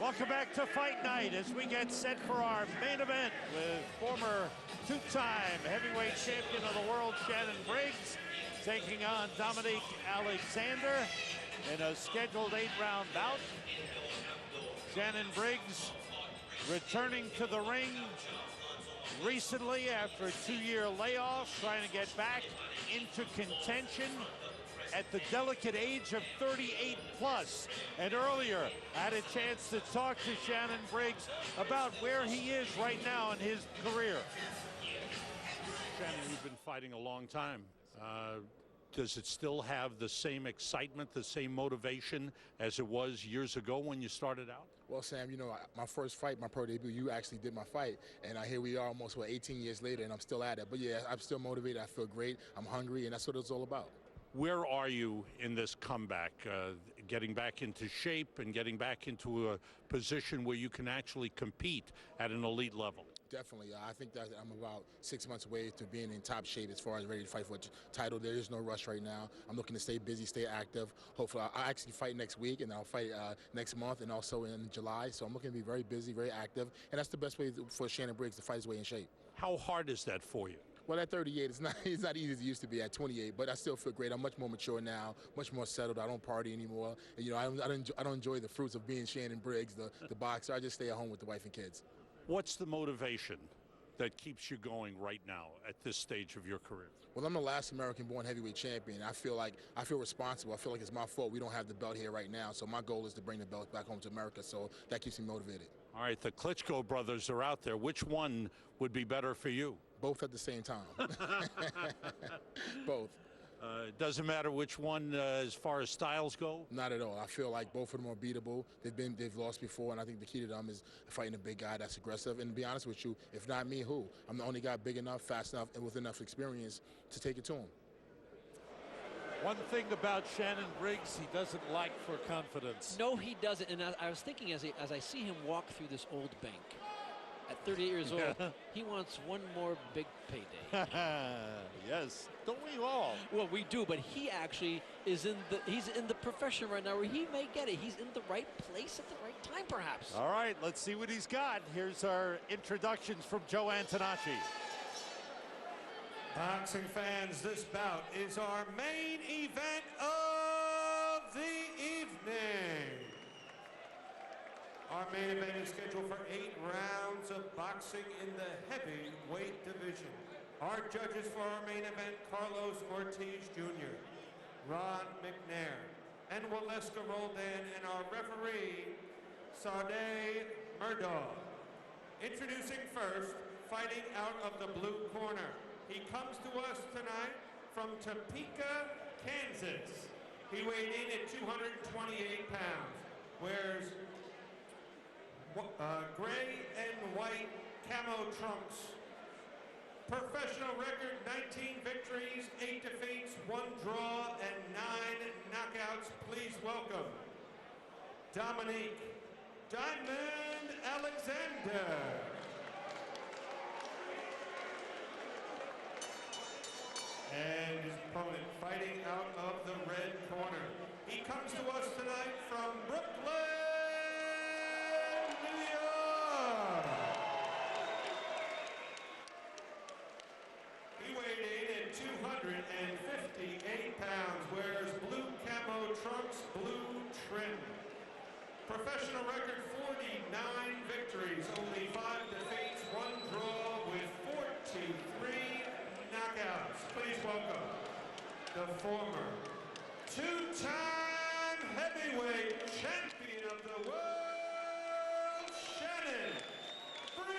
Welcome back to Fight Night as we get set for our main event with former two-time heavyweight champion of the world, Shannon Briggs, taking on Dominique Alexander in a scheduled 8-round bout. Shannon Briggs returning to the ring recently after a 2-year layoff, trying to get back into contention at the delicate age of 38 plus. And earlier, I had a chance to talk to Shannon Briggs about where he is right now in his career. Shannon, you've been fighting a long time. Does it still have the same excitement, the same motivation as it was years ago when you started out? Well, Sam, you know, my first fight, my pro debut, you actually did my fight. And here we are almost, 18 years later, and I'm still at it. But yeah, I'm still motivated. I feel great. I'm hungry, and that's what it's all about. Where are you in this comeback, getting back into shape and getting back into a position where you can actually compete at an elite level? Definitely. I think that I'm about 6 months away to being in top shape as far as ready to fight for a title. There is no rush right now. I'm looking to stay busy, stay active. Hopefully, I'll actually fight next week, and I'll fight next month and also in July. So I'm looking to be very busy, very active, and that's the best way for Shannon Briggs to fight his way in shape. How hard is that for you? Well, at 38, it's not easy as it used to be at 28, but I still feel great. I'm much more mature now, much more settled. I don't party anymore. And, you know, I don't enjoy the fruits of being Shannon Briggs, the boxer. I just stay at home with the wife and kids. What's the motivation that keeps you going right now at this stage of your career? Well, I'm the last American-born heavyweight champion. I feel responsible. I feel like it's my fault we don't have the belt here right now. So my goal is to bring the belt back home to America. So that keeps me motivated. All right, the Klitschko brothers are out there. Which one would be better for you? Both at the same time. Both. It doesn't matter which one as far as styles go? Not at all. I feel like both of them are beatable. They've lost before, and I think the key to them is fighting a big guy that's aggressive. And to be honest with you, if not me, who? I'm the only guy big enough, fast enough, and with enough experience to take it to him. One thing about Shannon Briggs, he doesn't lack for confidence. No, he doesn't. And I was thinking as I see him walk through this old bank, at 38 years old, he wants one more big payday. Yes, don't we all? Well, we do, but he actually is he's in the profession right now where he may get it. He's in the right place at the right time, perhaps. All right, let's see what he's got. Here's our introductions from Joe Antonacci. Boxing fans, this bout is our main event of the evening. Our main event is scheduled for 8 rounds of boxing in the heavyweight division. Our judges for our main event, Carlos Ortiz Jr., Ron McNair, and Waleska Roldan, and our referee, Sade Murdaugh. Introducing first, fighting out of the blue corner. He comes to us tonight from Topeka, Kansas. He weighed in at 228 pounds, wears gray and white camo trunks. Professional record, 19 victories, 8 defeats, 1 draw, and 9 knockouts. Please welcome Dominique Diamond Alexander. And his opponent fighting out of the red corner. He comes to us tonight from Brooklyn, New York. He weighed in at 258 pounds, wears blue camo trunks, blue trim. Professional record, 49 victories, only 5 defeats, 1 draw with 43 knockouts. Please welcome the former two-time heavyweight champion of the world, Shannon Briggs.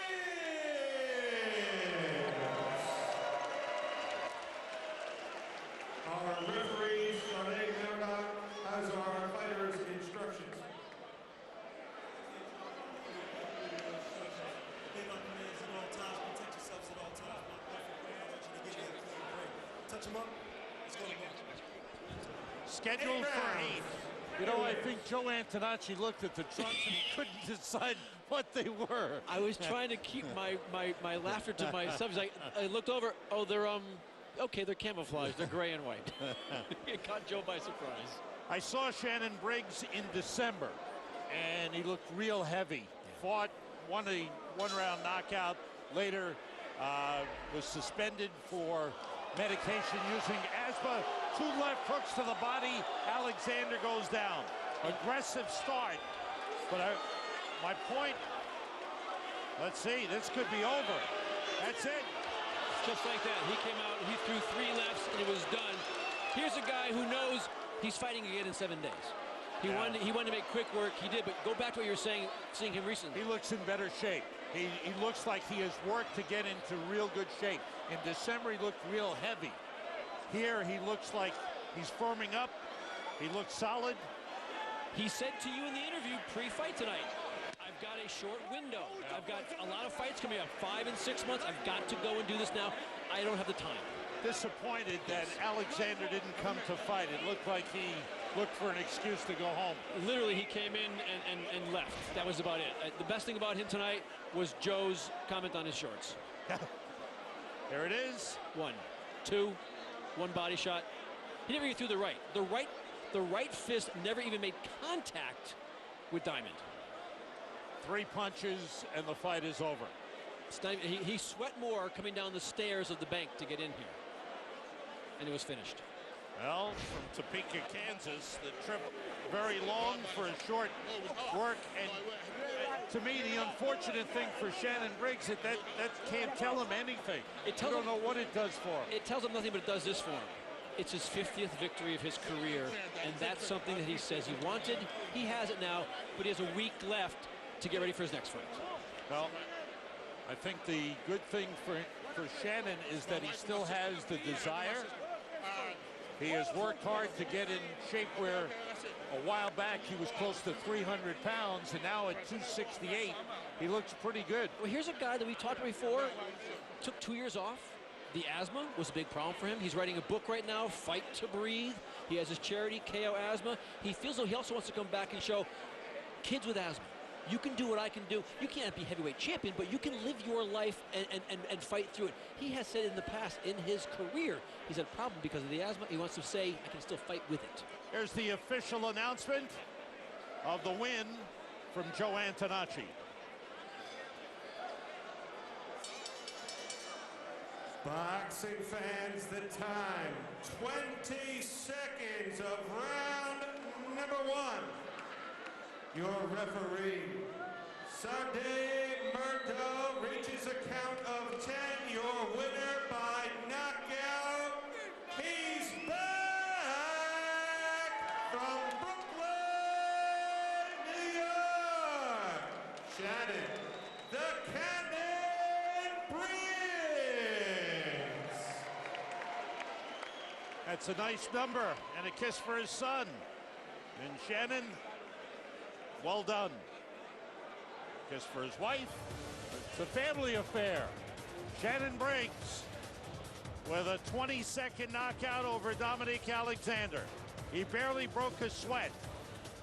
Our referee, Sade Murdaugh, has our fighters' instructions. Touch him up. Let's go. Scheduled for 8. You know, I think Joe Antonacci looked at the trunks and he couldn't decide what they were. I was trying to keep my laughter to myself. I looked over. Oh, they're okay. They're camouflaged. They're gray and white. It caught Joe by surprise. I saw Shannon Briggs in December, and he looked real heavy. Fought, won a one-round knockout. Later was suspended for medication using asthma. 2 left hooks to the body. Alexander goes down. Aggressive start. But my point, let's see, this could be over. That's it. Just like that, he came out, he threw 3 lefts, and it was done. Here's a guy who knows he's fighting again in 7 days. He wanted to make quick work. He did, but go back to what you were saying, seeing him recently. He looks in better shape. He looks like he has worked to get into real good shape. In December, he looked real heavy. Here, he looks like he's firming up. He looks solid. He said to you in the interview pre-fight tonight, I've got a short window. I've got a lot of fights coming up, 5 and 6 months. I've got to go and do this now. I don't have the time. Disappointed that Alexander didn't come to fight. It looked like he looked for an excuse to go home. Literally, he came in and left. That was about it. The best thing about him tonight was Joe's comment on his shorts. There it is. 1, 2, 1 body shot. He never even threw the right. The right fist never even made contact with Diamond. 3 punches and the fight is over. He sweat more coming down the stairs of the bank to get in here. And it was finished. Well, from Topeka, Kansas, the trip very long for a short work. And to me, the unfortunate thing for Shannon Briggs is that can't tell him anything. I don't know what it does for him. It tells him nothing, but it does this for him. It's his 50th victory of his career, and that's something that he says he wanted. He has it now, but he has a week left to get ready for his next fight. Well, I think the good thing for Shannon is that he still has the desire. He has worked hard to get in shape where a while back he was close to 300 pounds, and now at 268, he looks pretty good. Well, here's a guy that we talked about before, took 2 years off. The asthma was a big problem for him. He's writing a book right now, Fight to Breathe. He has his charity, KO Asthma. He feels though he also wants to come back and show kids with asthma, you can do what I can do. You can't be heavyweight champion, but you can live your life and fight through it. He has said in the past, in his career, he's had a problem because of the asthma. He wants to say, I can still fight with it. Here's the official announcement of the win from Joe Antonacci. Boxing fans, the time, 20 seconds of round number 1. Your referee, Sade Murdo, reaches a count of 10. Your winner by knockout. He's back from Brooklyn, New York. Shannon, the Cannon Briggs. That's a nice number and a kiss for his son. And Shannon, well done. Kiss for his wife. It's a family affair. Shannon Briggs with a 22nd knockout over Dominique Alexander. He barely broke a sweat,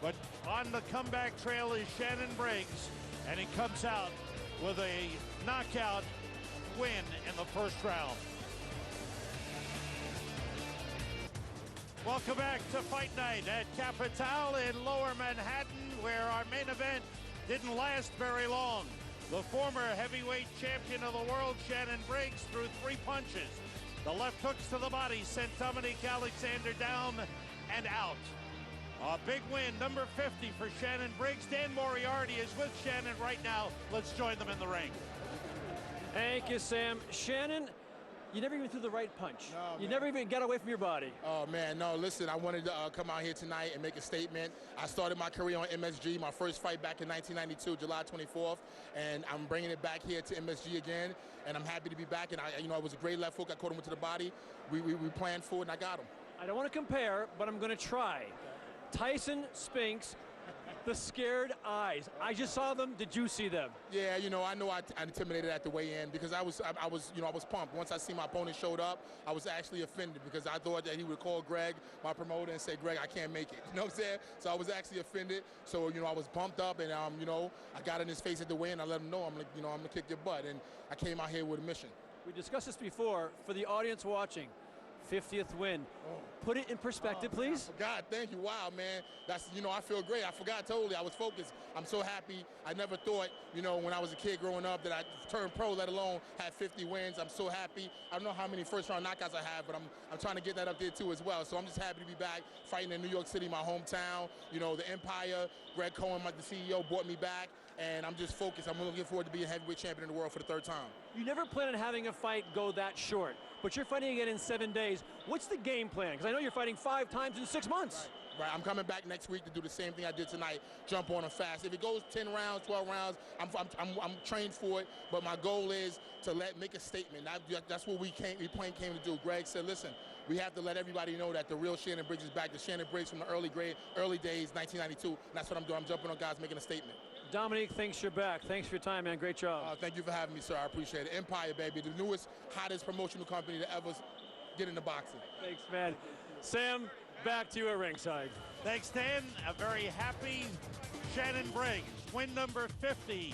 but on the comeback trail is Shannon Briggs, and he comes out with a knockout win in the first round. Welcome back to Fight Night at Capitale in Lower Manhattan, where our main event didn't last very long. The former heavyweight champion of the world, Shannon Briggs, threw 3 punches. The left hooks to the body sent Dominique Alexander down and out. A big win, number 50 for Shannon Briggs. Dan Moriarty is with Shannon right now. Let's join them in the ring. Thank you, Sam. Shannon, you never even threw the right punch. No, you man. never even got away from your body. Oh, man, no, listen, I wanted to come out here tonight and make a statement. I started my career on MSG, my first fight back in 1992, July 24th, and I'm bringing it back here to MSG again, and I'm happy to be back, and it was a great left hook. I caught him to the body. We planned for it, and I got him. I don't want to compare, but I'm going to try. Tyson Spinks, the scared eyes. I just saw them. Did you see them? Yeah, I know I intimidated at the weigh-in because I was pumped. Once I see my opponent showed up, I was actually offended because I thought that he would call Greg, my promoter, and say, Greg, I can't make it. You know what I'm saying? So I was actually offended. So, I was pumped up, and, I got in his face at the weigh-in. I let him know, I'm going to kick your butt. And I came out here with a mission. We discussed this before. For the audience watching, 50th win. Put it in perspective, please. I forgot. Thank you. Wow, man. That's, I feel great. I forgot totally. I was focused. I'm so happy. I never thought, when I was a kid growing up that I'd turn pro, let alone have 50 wins. I'm so happy. I don't know how many first-round knockouts I have, but I'm trying to get that up there, too, as well. So I'm just happy to be back fighting in New York City, my hometown. The Empire, Greg Cohen, the CEO, brought me back. And I'm just focused. I'm looking forward to being heavyweight champion in the world for the 3rd time. You never plan on having a fight go that short, but you're fighting again in 7 days. What's the game plan? Because I know you're fighting 5 times in 6 months. Right. I'm coming back next week to do the same thing I did tonight, jump on them fast. If it goes 10 rounds, 12 rounds, I'm trained for it, but my goal is to make a statement. That's what we came to do. Greg said, listen, we have to let everybody know that the real Shannon Briggs is back. The Shannon Briggs from the early days, 1992. And that's what I'm doing. I'm jumping on guys, making a statement. Dominique, thanks you're back. Thanks for your time, man. Great job. Thank you for having me, sir. I appreciate it. Empire, baby, the newest, hottest promotional company to ever get into boxing. Thanks, man. Sam, back to you at ringside. Thanks, Dan. A very happy Shannon Briggs. Win number 50